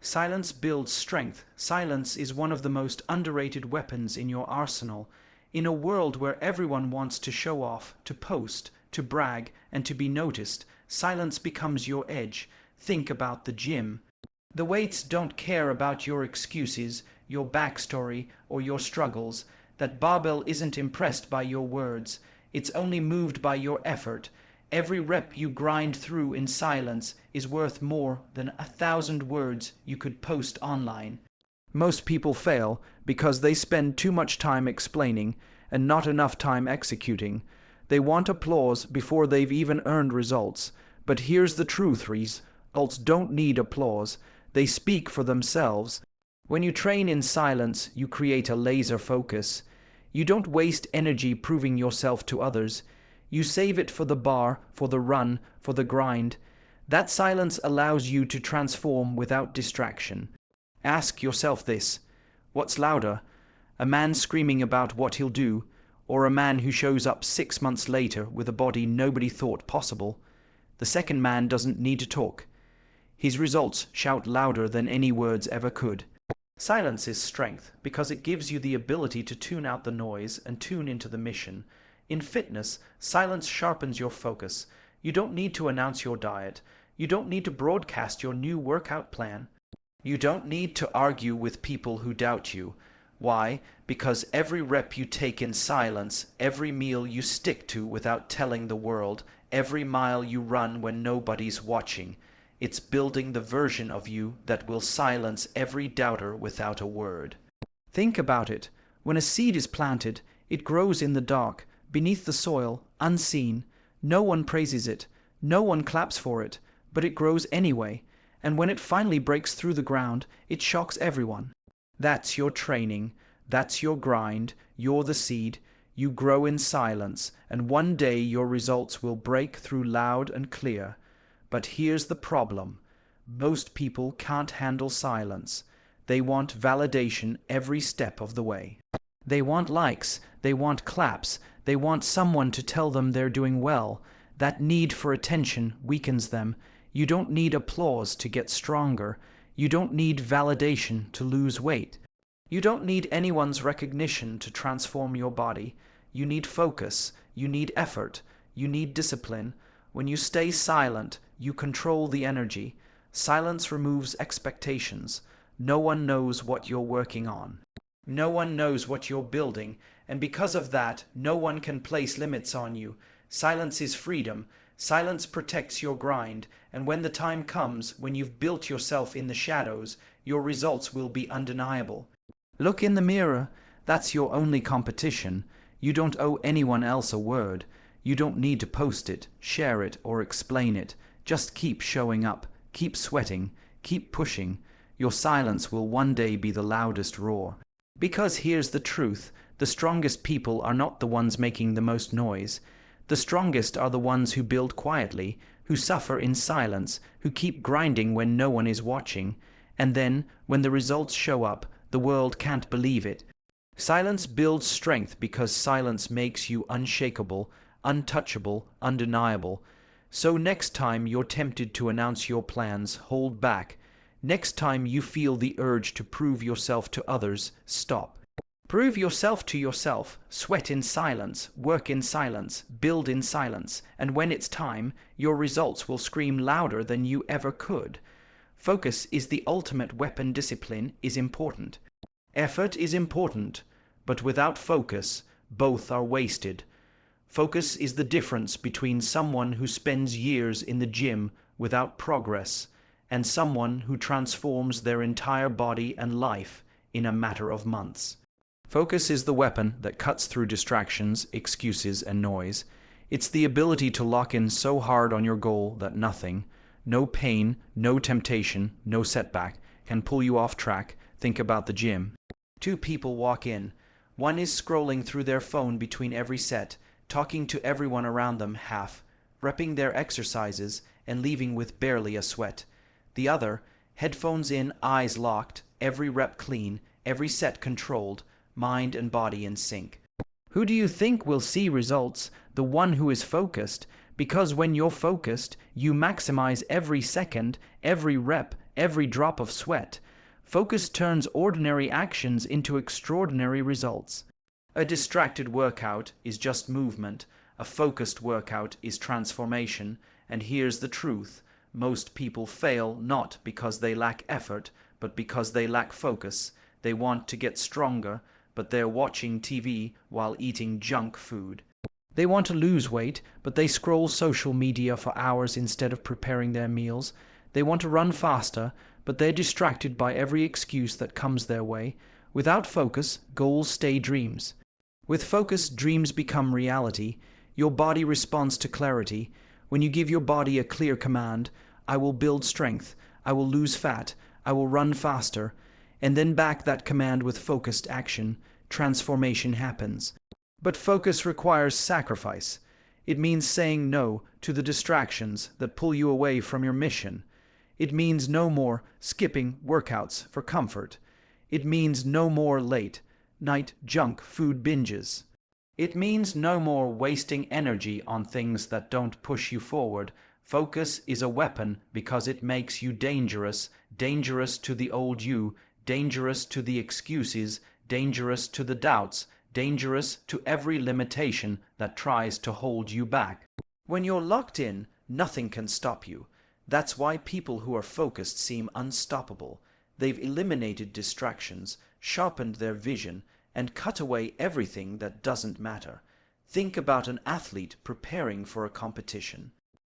Silence builds strength. Silence is one of the most underrated weapons in your arsenal. In a world where everyone wants to show off, to post, to brag, and to be noticed, silence becomes your edge. Think about the gym. The weights don't care about your excuses, your backstory, or your struggles. That barbell isn't impressed by your words. It's only moved by your effort. Every rep you grind through in silence is worth more than 1,000 words you could post online. Most people fail because they spend too much time explaining and not enough time executing. They want applause before they've even earned results. But here's the truth, results don't need applause. They speak for themselves. When you train in silence, you create a laser focus. You don't waste energy proving yourself to others. You save it for the bar, for the run, for the grind. That silence allows you to transform without distraction. Ask yourself this: what's louder? A man screaming about what he'll do, or a man who shows up 6 months later with a body nobody thought possible? The second man doesn't need to talk. His results shout louder than any words ever could. Silence is strength because it gives you the ability to tune out the noise and tune into the mission. In fitness, silence sharpens your focus. You don't need to announce your diet. You don't need to broadcast your new workout plan. You don't need to argue with people who doubt you. Why? Because every rep you take in silence, every meal you stick to without telling the world, every mile you run when nobody's watching, it's building the version of you that will silence every doubter without a word. Think about it. When a seed is planted, it grows in the dark, beneath the soil, unseen. No one praises it. No one claps for it. But it grows anyway. And when it finally breaks through the ground, it shocks everyone. That's your training. That's your grind. You're the seed. You grow in silence, and one day your results will break through loud and clear. But here's the problem. Most people can't handle silence. They want validation every step of the way. They want likes. They want claps. They want someone to tell them they're doing well. That need for attention weakens them. You don't need applause to get stronger. You don't need validation to lose weight. You don't need anyone's recognition to transform your body. You need focus. You need effort. You need discipline. When you stay silent, you control the energy. Silence removes expectations. No one knows what you're working on. No one knows what you're building, and because of that, no one can place limits on you. Silence is freedom. Silence protects your grind, and when the time comes, when you've built yourself in the shadows, your results will be undeniable. Look in the mirror. That's your only competition. You don't owe anyone else a word. You don't need to post it, share it, or explain it. Just keep showing up, keep sweating, keep pushing. Your silence will one day be the loudest roar. Because here's the truth, the strongest people are not the ones making the most noise. The strongest are the ones who build quietly, who suffer in silence, who keep grinding when no one is watching. And then, when the results show up, the world can't believe it. Silence builds strength because silence makes you unshakable, untouchable, undeniable. So next time you're tempted to announce your plans, hold back. Next time you feel the urge to prove yourself to others, stop. Prove yourself to yourself, sweat in silence, work in silence, build in silence, and when it's time, your results will scream louder than you ever could. Focus is the ultimate weapon. Discipline is important. Effort is important, but without focus, both are wasted. Focus is the difference between someone who spends years in the gym without progress and someone who transforms their entire body and life in a matter of months. Focus is the weapon that cuts through distractions, excuses, and noise. It's the ability to lock in so hard on your goal that nothing, no pain, no temptation, no setback, can pull you off track. Think about the gym. Two people walk in. One is scrolling through their phone between every set, talking to everyone around them repping their exercises, and leaving with barely a sweat. The other, headphones in, eyes locked, every rep clean, every set controlled, mind and body in sync. Who do you think will see results? The one who is focused, Because when you're focused, you maximize every second, every rep, every drop of sweat. Focus turns ordinary actions into extraordinary results. A distracted workout is just movement. A focused workout is transformation. And here's the truth. Most people fail not because they lack effort, but because they lack focus. They want to get stronger, but they're watching TV while eating junk food. They want to lose weight, but they scroll social media for hours instead of preparing their meals. They want to run faster, but they're distracted by every excuse that comes their way. Without focus, goals stay dreams. With focus, dreams become reality. Your body responds to clarity. When you give your body a clear command, I will build strength, I will lose fat, I will run faster, and then back that command with focused action, transformation happens. But focus requires sacrifice. It means saying no to the distractions that pull you away from your mission. It means no more skipping workouts for comfort. It means no more late night junk food binges. It means no more wasting energy on things that don't push you forward. Focus is a weapon because it makes you dangerous, dangerous to the old you, dangerous to the excuses, dangerous to the doubts, dangerous to every limitation that tries to hold you back. When you're locked in, nothing can stop you. That's why people who are focused seem unstoppable. They've eliminated distractions, sharpened their vision, and cut away everything that doesn't matter. Think about an athlete preparing for a competition.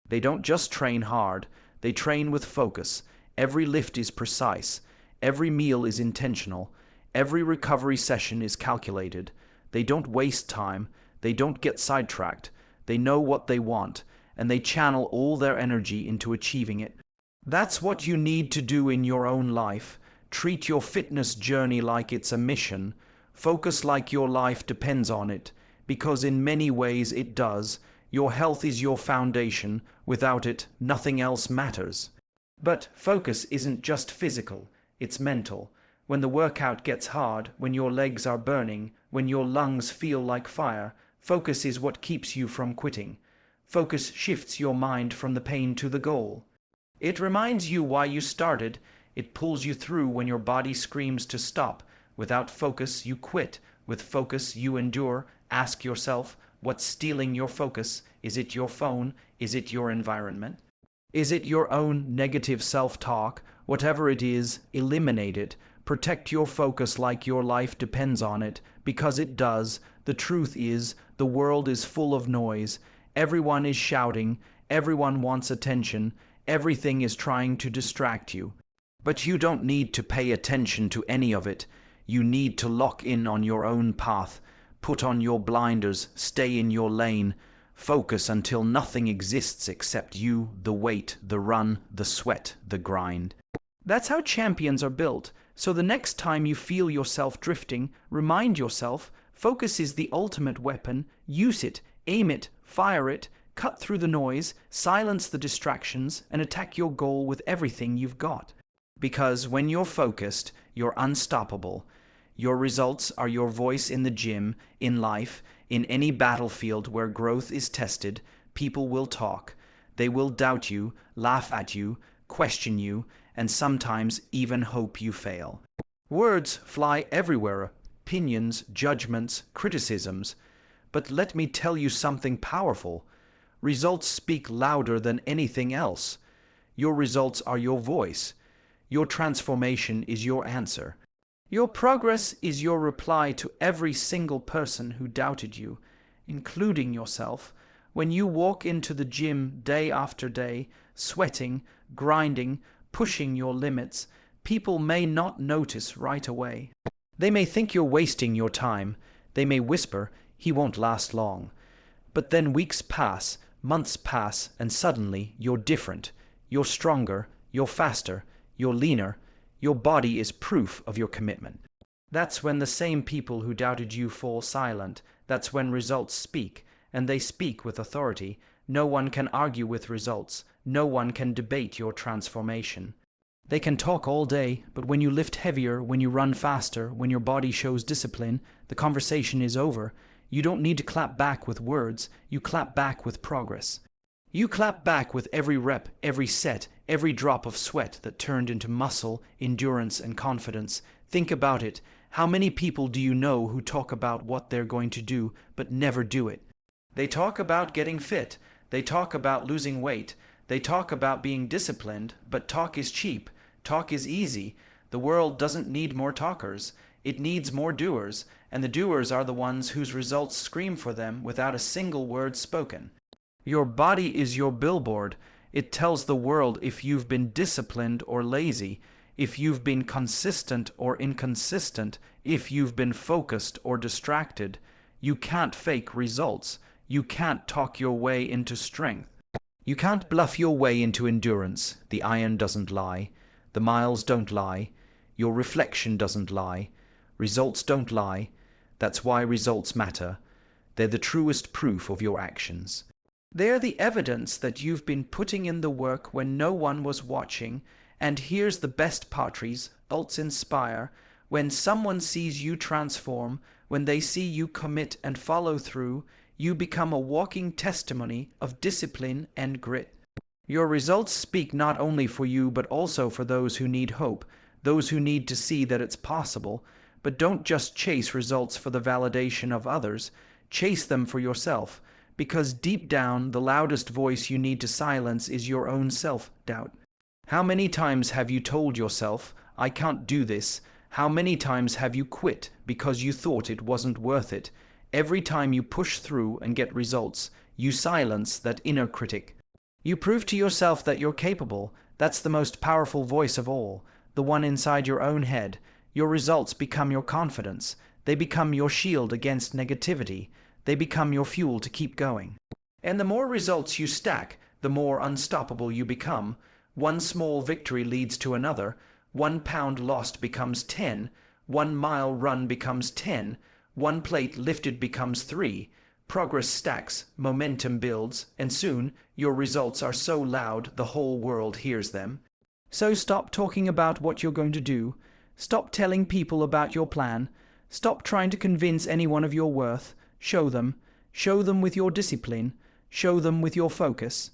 They don't just train hard, they train with focus. Every lift is precise, every meal is intentional, every recovery session is calculated. They don't waste time, they don't get sidetracked, they know what they want, and they channel all their energy into achieving it. That's what you need to do in your own life. Treat your fitness journey like it's a mission. Focus like your life depends on it, because in many ways it does. Your health is your foundation. Without it, nothing else matters. But focus isn't just physical, it's mental. When the workout gets hard, when your legs are burning, when your lungs feel like fire, focus is what keeps you from quitting. Focus shifts your mind from the pain to the goal. It reminds you why you started. It pulls you through when your body screams to stop. Without focus, you quit. With focus, you endure. Ask yourself, what's stealing your focus? Is it your phone? Is it your environment? Is it your own negative self-talk? Whatever it is, eliminate it. Protect your focus like your life depends on it, because it does. The truth is, the world is full of noise. Everyone is shouting. Everyone wants attention. Everything is trying to distract you. But you don't need to pay attention to any of it. You need to lock in on your own path. Put on your blinders. Stay in your lane. Focus until nothing exists except you, the weight, the run, the sweat, the grind. That's how champions are built. So the next time you feel yourself drifting, remind yourself, focus is the ultimate weapon. Use it, aim it, fire it, cut through the noise, silence the distractions, and attack your goal with everything you've got. Because when you're focused, you're unstoppable. Your results are your voice in the gym, in life, in any battlefield where growth is tested. People will talk. They will doubt you, laugh at you, question you, and sometimes even hope you fail. Words fly everywhere, opinions, judgments, criticisms. But let me tell you something powerful. Results speak louder than anything else. Your results are your voice. Your transformation is your answer. Your progress is your reply to every single person who doubted you, including yourself. When you walk into the gym day after day, sweating, grinding, pushing your limits, people may not notice right away. They may think you're wasting your time. They may whisper, "He won't last long." But then weeks pass, months pass, and suddenly you're different. You're stronger, you're faster, you're leaner. Your body is proof of your commitment. That's when the same people who doubted you fall silent. That's when results speak, and they speak with authority. No one can argue with results. No one can debate your transformation. They can talk all day, but when you lift heavier, when you run faster, when your body shows discipline, the conversation is over. You don't need to clap back with words. You clap back with progress. You clap back with every rep, every set, every drop of sweat that turned into muscle, endurance, and confidence. Think about it. How many people do you know who talk about what they're going to do, but never do it? They talk about getting fit. They talk about losing weight. They talk about being disciplined, but talk is cheap. Talk is easy. The world doesn't need more talkers. It needs more doers, and the doers are the ones whose results scream for them without a single word spoken. Your body is your billboard. It tells the world if you've been disciplined or lazy, if you've been consistent or inconsistent, if you've been focused or distracted. You can't fake results. You can't talk your way into strength. You can't bluff your way into endurance. The iron doesn't lie. The miles don't lie. Your reflection doesn't lie. Results don't lie. That's why results matter. They're the truest proof of your actions. They're the evidence that you've been putting in the work when no one was watching. And here's the best part, results inspire. When someone sees you transform, when they see you commit and follow through, you become a walking testimony of discipline and grit. Your results speak not only for you but also for those who need hope, those who need to see that it's possible. But don't just chase results for the validation of others. Chase them for yourself, because deep down the loudest voice you need to silence is your own self-doubt. How many times have you told yourself, "I can't do this"? How many times have you quit because you thought it wasn't worth it? Every time you push through and get results, you silence that inner critic. You prove to yourself that you're capable. That's the most powerful voice of all, the one inside your own head. Your results become your confidence. They become your shield against negativity. They become your fuel to keep going. And the more results you stack, the more unstoppable you become. One small victory leads to another. 1 pound lost becomes 10. 1 mile run becomes 10. 1 plate lifted becomes 3. Progress stacks, momentum builds, and soon your results are so loud the whole world hears them. So stop talking about what you're going to do. Stop telling people about your plan. Stop trying to convince anyone of your worth. Show them. Show them with your discipline. Show them with your focus.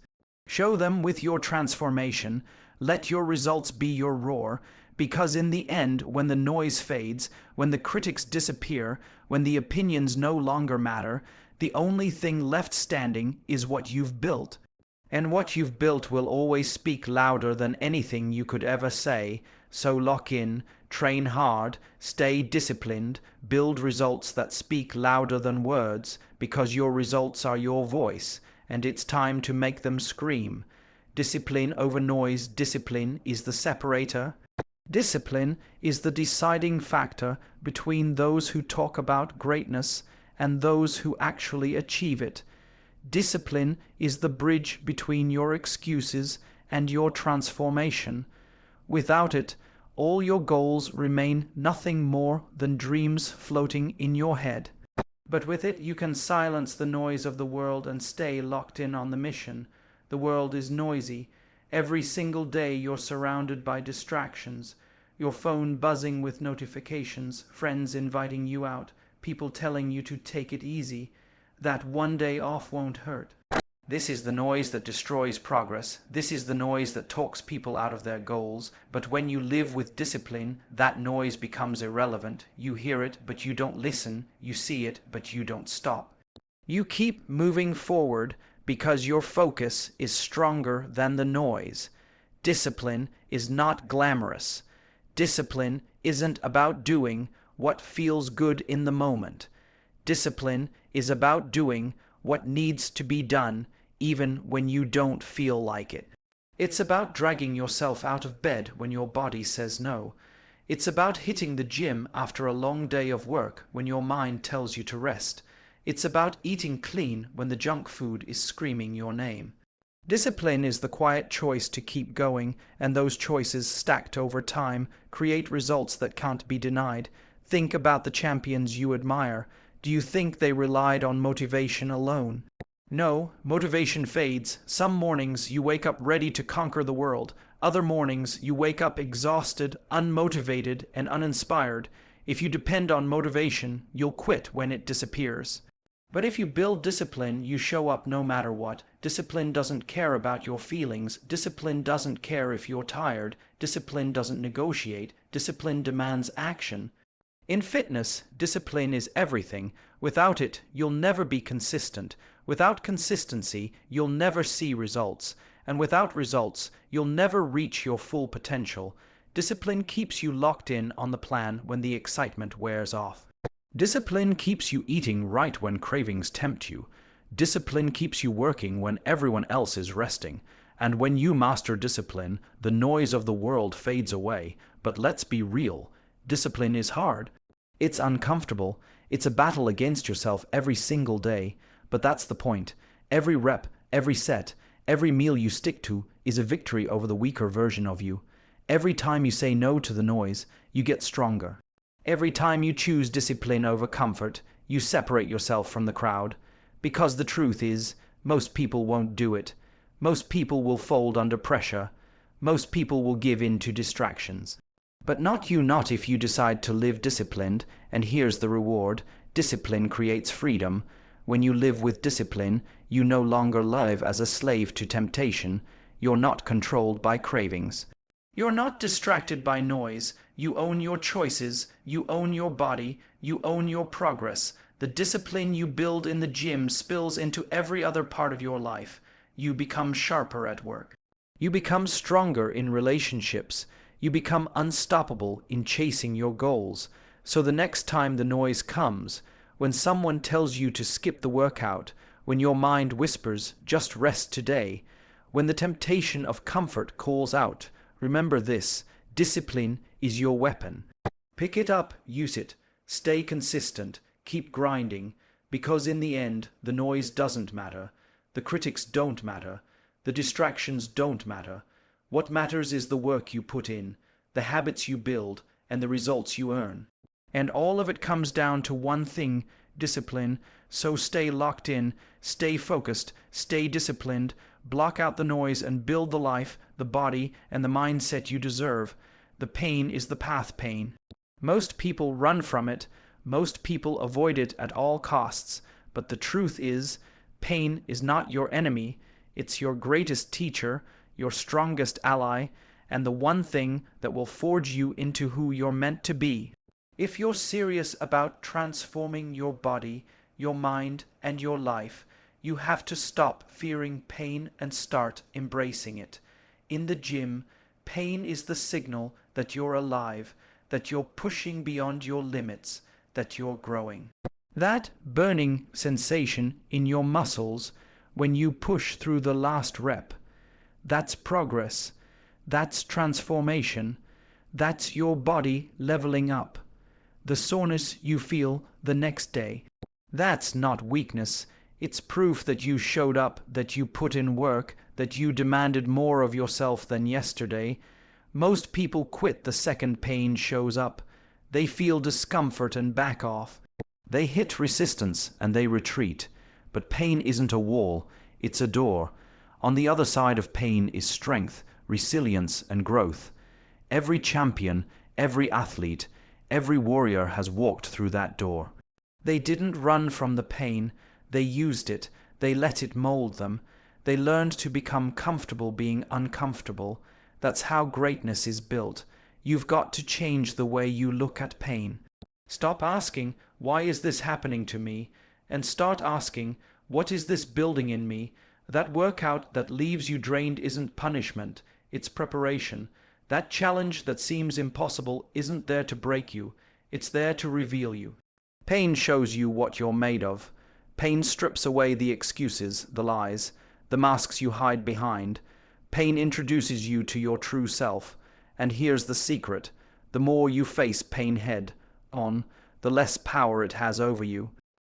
Show them with your transformation. Let your results be your roar, because in the end, when the noise fades, when the critics disappear, when the opinions no longer matter, the only thing left standing is what you've built. And what you've built will always speak louder than anything you could ever say. So lock in, train hard, stay disciplined, build results that speak louder than words, because your results are your voice, and it's time to make them scream. Discipline over noise, discipline is the separator. Discipline is the deciding factor between those who talk about greatness and those who actually achieve it. Discipline is the bridge between your excuses and your transformation. Without it, all your goals remain nothing more than dreams floating in your head. But with it, you can silence the noise of the world and stay locked in on the mission. The world is noisy. Every single day you're surrounded by distractions. Your phone buzzing with notifications, friends inviting you out, people telling you to take it easy. That one day off won't hurt. This is the noise that destroys progress. This is the noise that talks people out of their goals. But when you live with discipline, that noise becomes irrelevant. You hear it, but you don't listen. You see it, but you don't stop. You keep moving forward because your focus is stronger than the noise. Discipline is not glamorous. Discipline isn't about doing what feels good in the moment. Discipline is about doing what needs to be done even when you don't feel like it. It's about dragging yourself out of bed when your body says no. It's about hitting the gym after a long day of work when your mind tells you to rest. It's about eating clean when the junk food is screaming your name. Discipline is the quiet choice to keep going, and those choices stacked over time create results that can't be denied. Think about the champions you admire. Do you think they relied on motivation alone? No, motivation fades. Some mornings you wake up ready to conquer the world. Other mornings you wake up exhausted, unmotivated, and uninspired. If you depend on motivation, you'll quit when it disappears. But if you build discipline, you show up no matter what. Discipline doesn't care about your feelings. Discipline doesn't care if you're tired. Discipline doesn't negotiate. Discipline demands action. In fitness, discipline is everything. Without it, you'll never be consistent. Without consistency, you'll never see results. And without results, you'll never reach your full potential. Discipline keeps you locked in on the plan when the excitement wears off. Discipline keeps you eating right when cravings tempt you. Discipline keeps you working when everyone else is resting. And when you master discipline, the noise of the world fades away. But let's be real, discipline is hard. It's uncomfortable. It's a battle against yourself every single day. But that's the point. Every rep, every set, every meal you stick to is a victory over the weaker version of you. Every time you say no to the noise, you get stronger. Every time you choose discipline over comfort, you separate yourself from the crowd. Because the truth is, most people won't do it. Most people will fold under pressure. Most people will give in to distractions. But not if you decide to live disciplined, and here's the reward. Discipline creates freedom. When you live with discipline, you no longer live as a slave to temptation. You're not controlled by cravings. You're not distracted by noise. You own your choices. You own your body. You own your progress. The discipline you build in the gym spills into every other part of your life. You become sharper at work. You become stronger in relationships. You become unstoppable in chasing your goals. So the next time the noise comes, when someone tells you to skip the workout, when your mind whispers, just rest today, when the temptation of comfort calls out, remember this: discipline is your weapon. Pick it up, use it, stay consistent, keep grinding, because in the end, the noise doesn't matter, the critics don't matter, the distractions don't matter. What matters is the work you put in, the habits you build, and the results you earn. And all of it comes down to one thing: discipline. So stay locked in, stay focused, stay disciplined, block out the noise and build the life, the body, and the mindset you deserve. The pain is the path pain. Most people run from it. Most people avoid it at all costs. But the truth is, pain is not your enemy. It's your greatest teacher, your strongest ally, and the one thing that will forge you into who you're meant to be. If you're serious about transforming your body, your mind, and your life, you have to stop fearing pain and start embracing it. In the gym, pain is the signal that you're alive, that you're pushing beyond your limits, that you're growing. That burning sensation in your muscles when you push through the last rep, that's progress, that's transformation, that's your body leveling up. The soreness you feel the next day, that's not weakness. It's proof that you showed up, that you put in work, that you demanded more of yourself than yesterday. Most people quit the second pain shows up. They feel discomfort and back off. They hit resistance and they retreat. But pain isn't a wall, it's a door. On the other side of pain is strength, resilience, and growth. Every champion, every athlete, every warrior has walked through that door. They didn't run from the pain. They used it. They let it mold them. They learned to become comfortable being uncomfortable. That's how greatness is built. You've got to change the way you look at pain. Stop asking, why is this happening to me? And start asking, what is this building in me? That workout that leaves you drained isn't punishment. It's preparation. That challenge that seems impossible isn't there to break you. It's there to reveal you. Pain shows you what you're made of. Pain strips away the excuses, the lies, the masks you hide behind. Pain introduces you to your true self. And here's the secret. The more you face pain head on, the less power it has over you.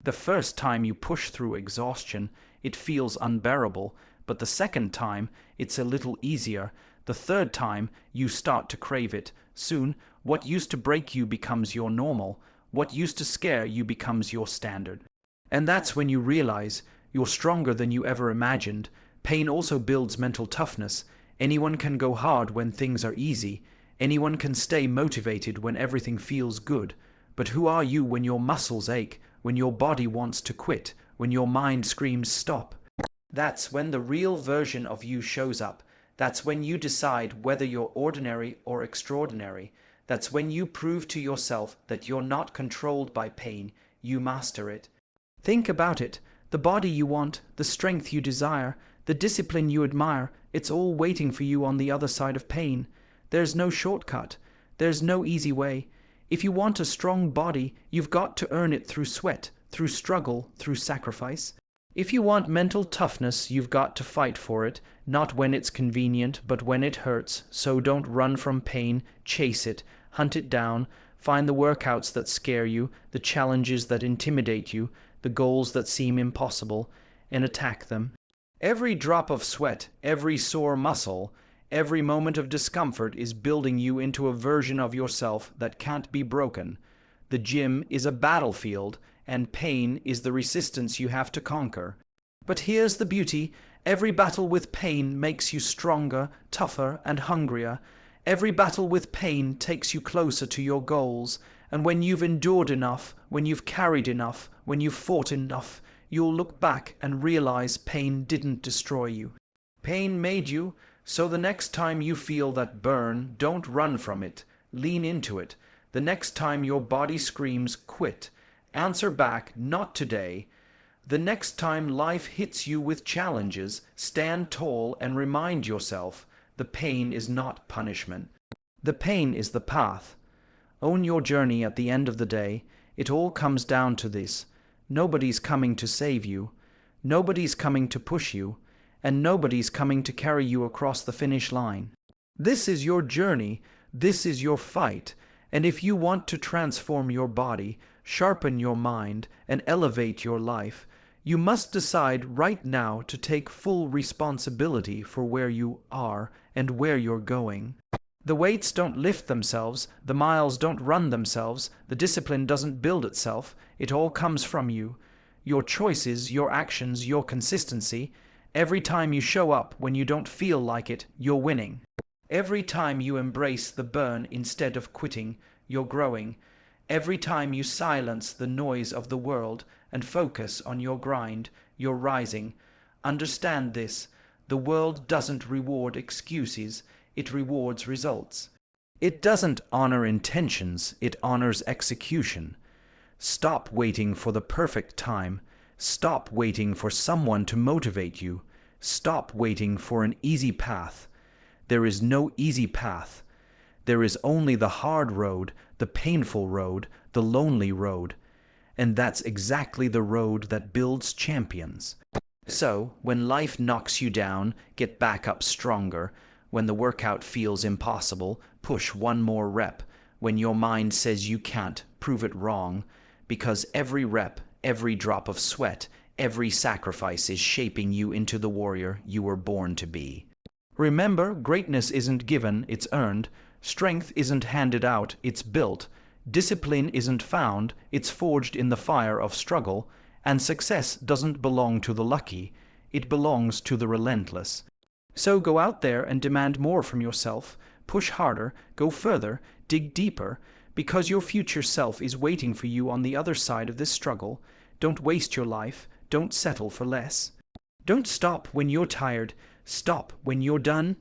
The first time you push through exhaustion, it feels unbearable, but the second time, it's a little easier. The third time, you start to crave it. Soon, what used to break you becomes your normal. What used to scare you becomes your standard. And that's when you realize you're stronger than you ever imagined. Pain also builds mental toughness. Anyone can go hard when things are easy. Anyone can stay motivated when everything feels good. But who are you when your muscles ache, when your body wants to quit, when your mind screams stop. That's when the real version of you shows up. That's when you decide whether you're ordinary or extraordinary. That's when you prove to yourself that you're not controlled by pain, you master it. Think about it. The body you want, the strength you desire, the discipline you admire, it's all waiting for you on the other side of pain. There's no shortcut. There's no easy way. If you want a strong body, you've got to earn it through sweat, through struggle, through sacrifice. If you want mental toughness, you've got to fight for it, not when it's convenient, but when it hurts. So don't run from pain, chase it, hunt it down, find the workouts that scare you, the challenges that intimidate you, the goals that seem impossible, and attack them. Every drop of sweat, every sore muscle, every moment of discomfort is building you into a version of yourself that can't be broken. The gym is a battlefield, and pain is the resistance you have to conquer. But here's the beauty. Every battle with pain makes you stronger, tougher, and hungrier. Every battle with pain takes you closer to your goals. And when you've endured enough, when you've carried enough, when you've fought enough, you'll look back and realize pain didn't destroy you. Pain made you, so the next time you feel that burn, don't run from it. Lean into it. The next time your body screams, quit. Answer back, not today. The next time life hits you with challenges, stand tall and remind yourself, the pain is not punishment. The pain is the path. Own your journey at the end of the day. It all comes down to this. Nobody's coming to save you. Nobody's coming to push you. And nobody's coming to carry you across the finish line. This is your journey. This is your fight. And if you want to transform your body, sharpen your mind, and elevate your life, you must decide right now to take full responsibility for where you are and where you're going. The weights don't lift themselves, the miles don't run themselves, the discipline doesn't build itself, it all comes from you. Your choices, your actions, your consistency. Every time you show up when you don't feel like it, you're winning. Every time you embrace the burn instead of quitting, you're growing. Every time you silence the noise of the world and focus on your grind, you're rising. Understand this. The world doesn't reward excuses, it rewards results. It doesn't honor intentions, it honors execution. Stop waiting for the perfect time. Stop waiting for someone to motivate you. Stop waiting for an easy path. There is no easy path. There is only the hard road, the painful road, the lonely road. And that's exactly the road that builds champions. So, when life knocks you down, get back up stronger. When the workout feels impossible, push one more rep. When your mind says you can't, prove it wrong. Because every rep, every drop of sweat, every sacrifice is shaping you into the warrior you were born to be. Remember, greatness isn't given, it's earned. Strength isn't handed out, it's built. Discipline isn't found, it's forged in the fire of struggle. And success doesn't belong to the lucky, it belongs to the relentless. So go out there and demand more from yourself. Push harder, go further, dig deeper, because your future self is waiting for you on the other side of this struggle. Don't waste your life, don't settle for less. Don't stop when you're tired. Stop when you're done.